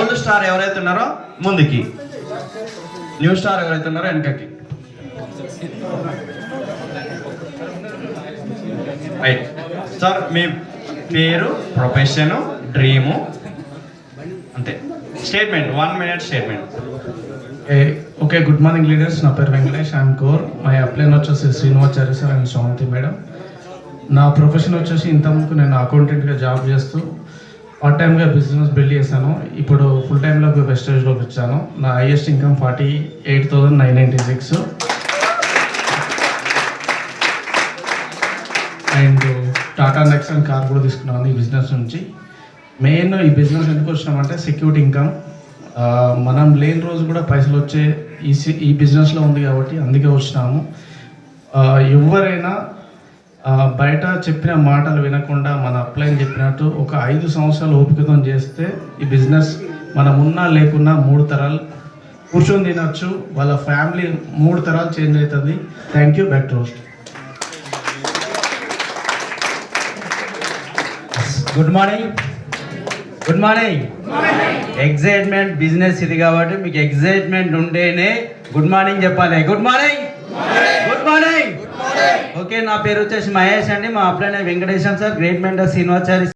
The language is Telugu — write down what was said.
ఓల్డ్ స్టార్ ఎవరైతే ఉన్నారో ముందుకి, న్యూ స్టార్ ఎవరైతే ఉన్నారో వెనకకి. రైట్ సార్, మీ పేరు, ప్రొఫెషన్, డ్రీము, అంతే. Statement, 1 minute statement. Okay, good morning leaders. నా పేరు Venkatesh, I'm core. My upline వచ్చేసి శ్రీనివాచార్య సార్ అండ్ శ్రవంతి మేడం. నా ప్రొఫెషన్ వచ్చేసి ఇంతకుముందు నేను అకౌంటెంట్గా జాబ్ చేస్తూ పార్ట్ టైమ్గా బిజినెస్ బిల్డ్ చేశాను. ఇప్పుడు ఫుల్ టైంలోకి వెస్టేజ్లోకి వచ్చాను. నా highest income 48,996 and Tata Nexon car కూడా తీసుకున్నాను ఈ బిజినెస్ నుంచి. మెయిన్ ఈ బిజినెస్ ఎందుకు వచ్చినామంటే సెక్యూరిటీ ఇన్కమ్. మనం లేని రోజు కూడా పైసలు వచ్చే ఈ బిజినెస్లో ఉంది కాబట్టి అందుకే వచ్చినాము. ఎవరైనా బయట చెప్పిన మాటలు వినకుండా మన అప్లైన్ చెప్పినట్టు ఒక 5 సంవత్సరాలు ఓపికతో చేస్తే ఈ బిజినెస్ మనం ఉన్నా లేకున్నా 3 తరాలు కూర్చొని తినచ్చు. వాళ్ళ ఫ్యామిలీ 3 తరాలు చేంజ్ అవుతుంది. Thank you. Back to host. Good morning. Good morning. Excitement business ఇది కాబట్టి మీకు ఎగ్జైట్మెంట్ ఉంటేనే గుడ్ మార్నింగ్ చెప్పాలి. Good morning. Good morning. Okay, నా పేరు వచ్చేసి మహేష్ అండి. మా upline Venkatesham sir, great mentor Srinivachari